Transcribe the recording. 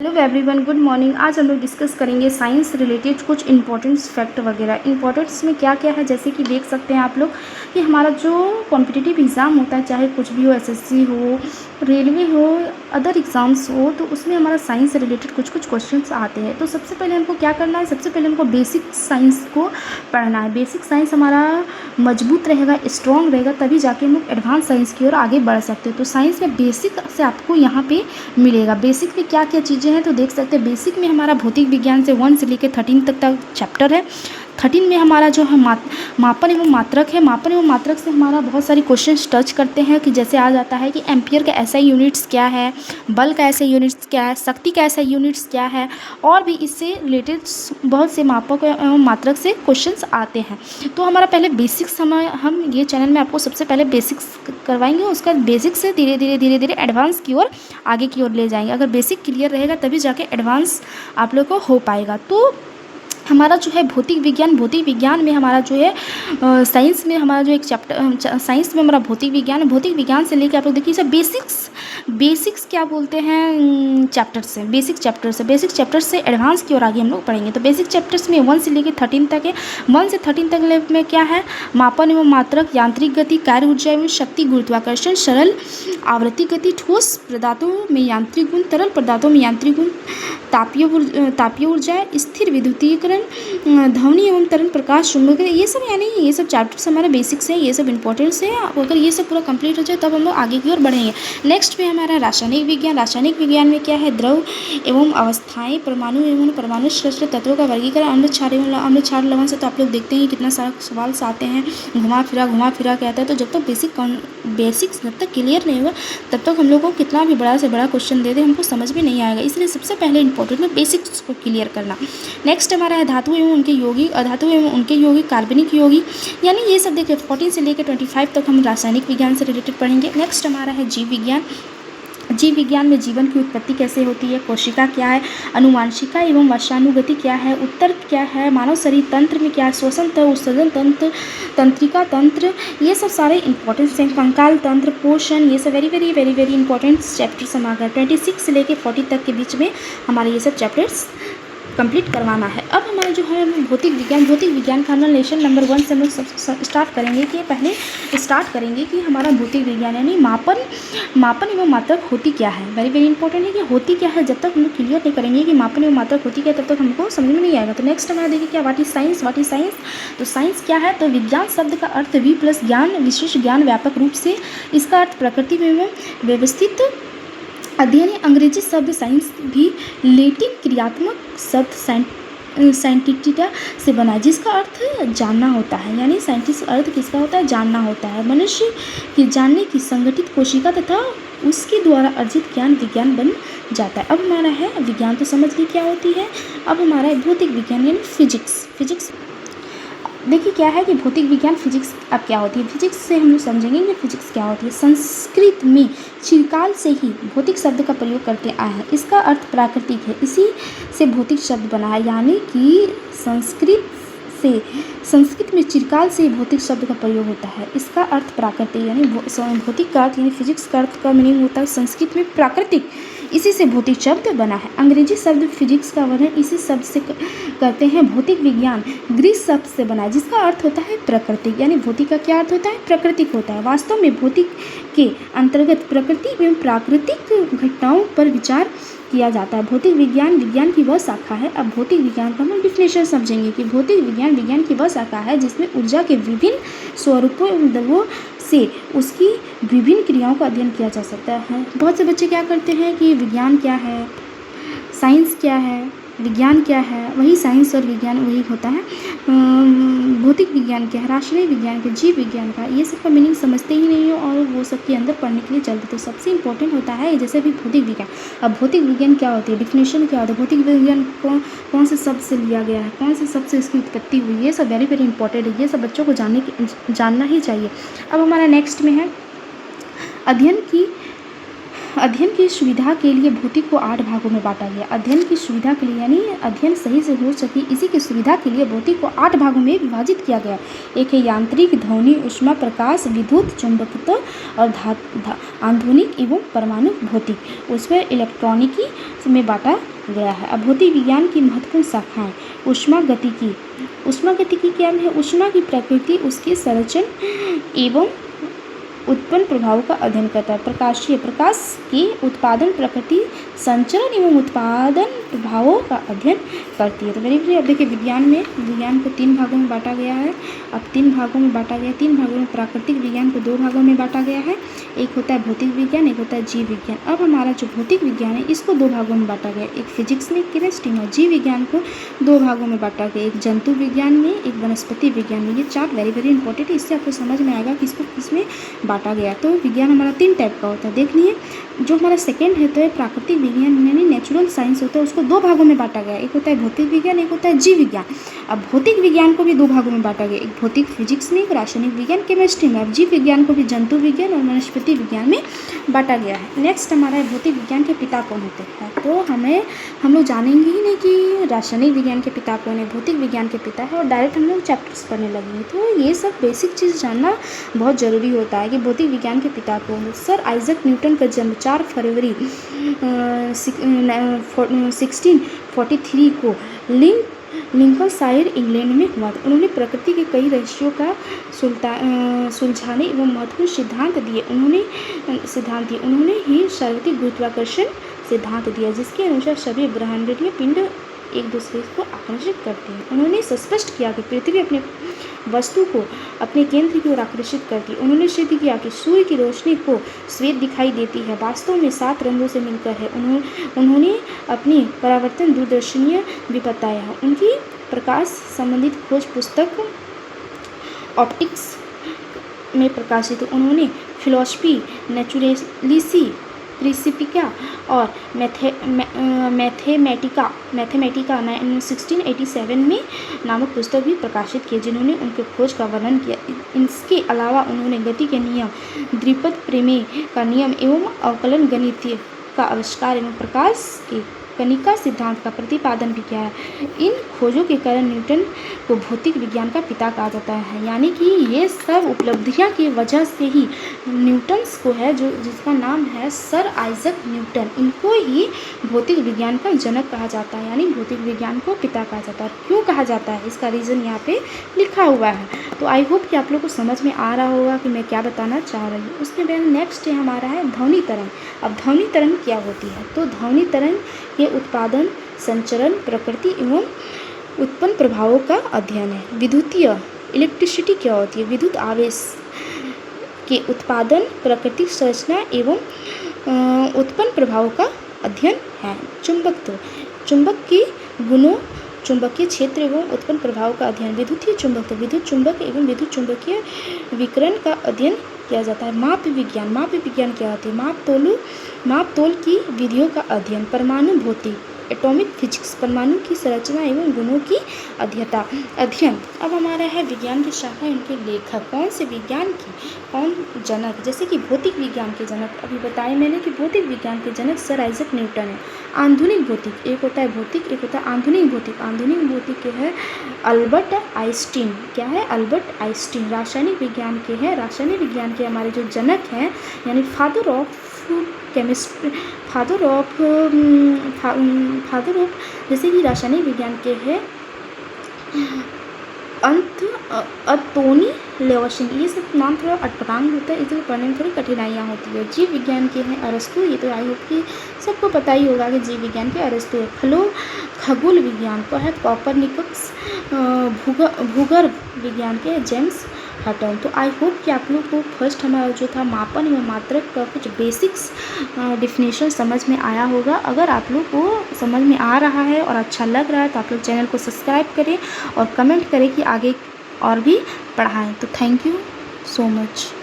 Hello everyone, good morning. आज हम लोग डिस्कस करेंगे साइंस रिलेटेड कुछ इंपॉर्टेंट्स फैक्ट वगैरह। इंपॉर्टेंट्स में क्या क्या है, जैसे कि देख सकते हैं आप लोग कि हमारा जो कॉम्पिटिटिव एग्ज़ाम होता है, चाहे कुछ भी हो, एसएससी हो, रेलवे हो, अदर एग्ज़ाम्स हो, तो उसमें हमारा साइंस से रिलेटेड कुछ कुछ क्वेश्चंस आते हैं। तो सबसे पहले हमको क्या करना है, सबसे पहले हमको बेसिक साइंस को पढ़ना है। बेसिक साइंस हमारा मजबूत रहेगा, स्ट्रॉन्ग रहेगा, तभी जाके हम लोग एडवांस साइंस की ओर आगे बढ़ सकते हैं। तो साइंस में बेसिक से आपको यहाँ पे मिलेगा। बेसिक में क्या क्या चीज़ें हैं तो देख सकते हैं। बेसिक में हमारा भौतिक विज्ञान से 1 से लेकर 13 तक चैप्टर है। 13 में हमारा जो है मापन एवं मात्रक है। मापन एवं मात्रक से हमारा बहुत सारी क्वेश्चंस टच करते हैं कि जैसे आ जाता है कि एम्पियर का ऐसा यूनिट्स क्या है, बल का ऐसा यूनिट्स क्या है, शक्ति का ऐसा यूनिट्स क्या है, और भी इससे रिलेटेड बहुत से मापक एवं मात्रक से क्वेश्चंस आते हैं। तो हमारा पहले बेसिक्स हम ये चैनल में आपको सबसे पहले बेसिक्स करवाएंगे, उसका बेसिक से धीरे धीरे एडवांस की ओर आगे की ओर ले जाएंगे। अगर बेसिक क्लियर रहेगा तभी जाके एडवांस आप लोग को हो पाएगा। तो हमारा जो है भौतिक विज्ञान में हमारा जो है साइंस में हमारा जो एक चैप्टर, साइंस में हमारा भौतिक विज्ञान से लेकर आप लोग देखिए सब बेसिक्स क्या बोलते हैं बेसिक चैप्टर से एडवांस की ओर आगे हम लोग पढ़ेंगे। तो बेसिक चैप्टर्स में 1 से लेकर 13 तक है। 1 से 13 तक में क्या है, मापन एवं मात्रक, यांत्रिक गति, कार्य ऊर्जा एवं शक्ति, गुरुत्वाकर्षण, सरल आवृत्ति गति, ठोस पदार्थों में यांत्रिक गुण, तरल पदार्थों में यांत्रिक गुण, तापीय ऊर्जा, स्थिर विद्युतीकरण, ध्वनि एवं तरंग, प्रकाश, चुंबक, ये सब यानी ये सब चैप्टर्स हमारे बेसिक्स हैं, ये सब इंपॉर्टेंट्स है। अगर ये सब पूरा कंप्लीट हो जाए तब हम लोग आगे की ओर बढ़ेंगे। नेक्स्ट में हमारा रासायनिक विज्ञान में क्या है, द्रव एवं अवस्थाएं, परमाणु एवं परमाणु श्रेष्ठ तत्वों का वर्गीकरण, अम्ल क्षार लवण से तो आप लोग देखते हैं कितना सारा सवाल आते हैं, घुमा फिरा कहता है। तो जब तक बेसिक्स जब तक क्लियर नहीं होगा तब तक हम लोग को कितना भी बड़ा से बड़ा क्वेश्चन दे दे हमको समझ में नहीं आएगा। इसलिए सबसे पहले इंपॉर्टेंट है बेसिक्स को क्लियर करना। नेक्स्ट हमारा है धातु एवं उनके यौगिक, अधातु एवं उनके यौगिक, कार्बनिक यौगिक, यानी ये सब देखिए 14 से लेकर 25 तक हम रासायनिक विज्ञान से रिलेटेड पढ़ेंगे। नेक्स्ट हमारा है जीव विज्ञान में जीवन की उत्पत्ति कैसे होती है, कोशिका क्या है, अनुवांशिका एवं वंशानुगति क्या है, उत्तर क्या है, मानव शरीर तंत्र में क्या है, श्वसन तंत्र, उत्सर्जन तंत्र, तंत्रिका तंत्र, ये सब सारे इंपॉर्टेंट हैं। कंकाल तंत्र, पोषण, ये सब वेरी इंपॉर्टेंट चैप्टर्स हम आ गए। 26 से लेकर 40 तक के बीच में हमारे ये सब चैप्टर्स कंप्लीट करवाना है। अब हमारा जो है भौतिक विज्ञान का हम लेसन नंबर 1 से हम लोग स्टार्ट करेंगे कि पहले स्टार्ट करेंगे कि हमारा भौतिक विज्ञान यानी मापन एवं मात्रक होती क्या है। वेरी इंपॉर्टेंट है कि होती क्या है। जब तक हम लोग क्लियर नहीं करेंगे कि मापन एवं मात्रक होती क्या है तब तक हमको समझ में नहीं आएगा। तो नेक्स्ट हमारा देखिए क्या व्हाट इज साइंस। तो साइंस क्या है, तो विज्ञान शब्द का अर्थ + ज्ञान, विशेष ज्ञान, व्यापक रूप से। इसका अर्थ प्रकृति में व्यवस्थित अध्ययन। अंग्रेजी शब्द साइंस भी लैटिन क्रियात्मक शब्द साइंटिटा से बना है, जिसका अर्थ जानना होता है। यानी साइंटिस्ट अर्थ किसका होता है, जानना होता है। मनुष्य की जानने की संगठित कोशिका तथा उसके द्वारा अर्जित ज्ञान विज्ञान बन जाता है। अब हमारा है विज्ञान तो समझ ली क्या होती है। अब हमारा है भौतिक विज्ञान यानी फिजिक्स। देखिए क्या है कि भौतिक विज्ञान फिजिक्स अब क्या होती है। फिजिक्स से हम लोग समझेंगे कि फिजिक्स क्या होती है। संस्कृत में चिरकाल से ही भौतिक शब्द का प्रयोग करते आए हैं। इसका अर्थ प्राकृतिक है, इसी से भौतिक शब्द बना है। यानी कि संस्कृत में चिरकाल से ही भौतिक शब्द का प्रयोग होता है। इसका अर्थ प्राकृतिक यानी भौतिक का अर्थ यानी फिजिक्स का अर्थ का मीनिंग होता है संस्कृत में प्राकृतिक, इसी से भौतिक शब्द बना है। अंग्रेजी शब्द फिजिक्स का वर्णन इसी शब्द से करते हैं। भौतिक विज्ञान ग्रीक शब्द से बना है जिसका अर्थ होता है प्राकृतिक, यानी भौतिक का क्या अर्थ होता है, प्राकृतिक होता है। वास्तव में भौतिक के अंतर्गत प्रकृति एवं प्राकृतिक घटनाओं पर विचार किया जाता है। भौतिक विज्ञान की वह शाखा है। अब भौतिक विज्ञान का हम डिफिनेशन समझेंगे कि भौतिक विज्ञान की वह शाखा है जिसमें ऊर्जा के विभिन्न स्वरूपों एवं द्रव्यों से उसकी विभिन्न क्रियाओं का अध्ययन किया जा सकता है। बहुत से बच्चे क्या करते हैं कि विज्ञान क्या है, साइंस क्या है, विज्ञान क्या है, वही साइंस और विज्ञान वही होता है। भौतिक विज्ञान क्या है, रासायनिक विज्ञान का, जीव विज्ञान का, ये सब का मीनिंग समझते ही नहीं हो और वो सब के अंदर पढ़ने के लिए चलते। तो सबसे इंपॉर्टेंट होता है जैसे भी भौतिक विज्ञान। अब भौतिक विज्ञान क्या होती है, डिफिनेशन क्या होता है, भौतिक विज्ञान कौन से शब्द से लिया गया है, कौन से शब्द से इसकी उत्पत्ति हुई, ये सब वेरी इंपॉर्टेंट है। ये सब बच्चों को जानना ही चाहिए। अब हमारा नेक्स्ट में है अध्ययन की सुविधा के लिए भौतिक को 8 भागों में बांटा गया। अध्ययन की सुविधा के लिए यानी अध्ययन सही से हो सके इसी की सुविधा के लिए भौतिक को 8 भागों में विभाजित किया गया। एक है यांत्रिक, ध्वनि, ऊष्मा, प्रकाश, विद्युत, चुंबकत्व और आधुनिक एवं परमाणु भौतिक। उसमें इलेक्ट्रॉनिकी में बांटा गया है। अब भौतिक विज्ञान की महत्वपूर्ण शाखाएं ऊष्मागतिकी। ऊष्मागतिकी क्या है? ऊष्मा की प्रकृति, उसके संरचना एवं उत्पन्न प्रभावों का अध्ययन करता है। प्रकाशीय, प्रकाश की उत्पादन प्रकृति, संचरण एवं उत्पादन प्रभावों का अध्ययन करती है। तो मेरे प्रिय, अब देखिए विज्ञान को 3 भागों में बांटा गया है। अब 3 भागों में बांटा गया, 3 भागों में प्राकृतिक विज्ञान को 2 भागों में बांटा गया है। एक होता है भौतिक विज्ञान, एक होता है जीव विज्ञान। अब हमारा जो भौतिक विज्ञान है इसको 2 भागों में बांटा गया, एक फिजिक्स में, केमिस्ट्री में। जीव विज्ञान को 2 भागों में बांटा गया, एक जंतु विज्ञान में, एक वनस्पति विज्ञान में। ये चार्ट वेरी वेरी इंपॉर्टेंट है, इससे आपको समझ में आएगा कि इसको किसमें बांटा गया। तो विज्ञान हमारा 3 टाइप का होता है। देख लिए, जो हमारा सेकंड है तो है प्राकृतिक विज्ञान यानी नेचुरल साइंस होता है, उसको 2 भागों में बांटा गया, एक होता है भौतिक विज्ञान, एक होता है जीव विज्ञान। अब भौतिक विज्ञान को भी 2 भागों में बांटा गया, एक भौतिक फिजिक्स में, एक रासायनिक विज्ञान केमिस्ट्री में। अब जीव विज्ञान को भी जंतु विज्ञान और वनस्पति विज्ञान में बांटा गया है। नेक्स्ट हमारा भौतिक विज्ञान के पिता कौन होते हैं? तो हम लोग जानेंगे ही नहीं कि रासायनिक विज्ञान के पिता कौन है, भौतिक विज्ञान के पिता है, और डायरेक्ट हम लोग चैप्टर्स पढ़ने लगेंगे। तो ये सब बेसिक चीज़ जानना बहुत ज़रूरी होता है कि भौतिक विज्ञान के पिता कौन है। सर आइजक न्यूटन का जन्म 4 फरवरी 1643 को लिंकनशायर इंग्लैंड में हुआ था। उन्होंने प्रकृति के कई रहस्यों का सुलझाने एवं महत्वपूर्ण सिद्धांत दिए। उन्होंने ही सार्वत्रिक गुरुत्वाकर्षण सिद्धांत दिया, जिसके अनुसार सभी ब्रह्मांडीय पिंड एक दूसरे को आकर्षित करते हैं। उन्होंने स्पष्ट किया कि पृथ्वी अपने वस्तु को अपने केंद्र की ओर आकर्षित करती है। उन्होंने सिद्ध किया कि सूर्य की रोशनी को श्वेत दिखाई देती है, वास्तव में 7 रंगों से मिलकर है। उन्होंने अपनी परावर्तन दूरदर्शनीय भी बताया है। उनकी प्रकाश संबंधित खोज पुस्तक ऑप्टिक्स में प्रकाशित। उन्होंने फिलॉसफी नेचुरलिसी प्रिंसिपिका और मैथमेटिका 1687 में नामक पुस्तक भी प्रकाशित किए, जिन्होंने उनके खोज का वर्णन किया। इसके अलावा उन्होंने गति के नियम, द्विपद प्रमेय का नियम एवं अवकलन गणित का आविष्कार एवं प्रकाश के कणिका सिद्धांत का प्रतिपादन भी किया है। इन खोजों के कारण न्यूटन को भौतिक विज्ञान का पिता कहा जाता है। यानी कि ये सब उपलब्धियां की वजह से ही न्यूटन्स को है, जो जिसका नाम है सर आइजक न्यूटन, इनको ही भौतिक विज्ञान का जनक कहा जाता है, यानी भौतिक विज्ञान को पिता कहा जाता है। क्यों कहा जाता है, इसका रीज़न यहाँ पे लिखा हुआ है। तो आई होप कि आप लोग को समझ में आ रहा होगा कि मैं क्या बताना चाह रही हूँ। उसके बाद नेक्स्ट हमारा है ध्वनि तरंग। अब ध्वनि तरंग क्या होती है? तो ध्वनि तरंग के उत्पादन, संचरण, प्रकृति एवं उत्पन्न प्रभावों का अध्ययन है। विद्युतीय इलेक्ट्रिसिटी क्या होती है? विद्युत आवेश के उत्पादन, प्राकृतिक संरचना एवं उत्पन्न प्रभावों का अध्ययन है। चुंबकत्व, चुंबक के गुणों, चुंबकीय क्षेत्र एवं उत्पन्न प्रभाव का अध्ययन। विद्युतीय चुंबकत्व, विद्युत चुंबक एवं विद्युत चुंबकीय विकिरण का अध्ययन किया जाता है। माप विज्ञान, माप विज्ञान क्या होती है? माप तोल की विधियों का अध्ययन। परमाणु भौतिक, एटॉमिक फिजिक्स, परमाणु की संरचना एवं गुणों की अध्ययन। अब हमारा है विज्ञान की शाखा, इनके लेखक कौन से विज्ञान की, कौन जनक? जैसे कि भौतिक विज्ञान के जनक अभी बताए मैंने कि भौतिक विज्ञान के जनक सर आइजक न्यूटन है। आधुनिक भौतिक, एक होता है भौतिक, एक होता है आधुनिक भौतिक। आधुनिक भौतिक के है अल्बर्ट आइंस्टीन। क्या है? Albert Einstein. रासायनिक विज्ञान के हैं, रासायनिक विज्ञान के हमारे जो जनक हैं यानी father of chemistry, father of जैसे कि रासायनिक विज्ञान के हैं अंतोनी लेवशिन। ये सब नाम थोड़ा अटपटांग होता है, इसलिए पढ़ने में थोड़ी कठिनाइयाँ होती है। जीव विज्ञान के हैं अरस्तु। ये तो आई होप कि सबको पता ही होगा कि जीव विज्ञान के अरस्तु है। खगोल विज्ञान का है कॉपरनिकस। भूगर्भ विज्ञान के जेम्स हटन। तो आई होप कि आप लोग को फर्स्ट हमारा जो था मापन एवं मात्रक का कुछ बेसिक्स डिफिनेशन समझ में आया होगा। अगर आप लोग को समझ में आ रहा है और अच्छा लग रहा है तो आप लोग चैनल को सब्सक्राइब करें और कमेंट करें कि आगे और भी पढ़ाएं। तो थैंक यू सो मच।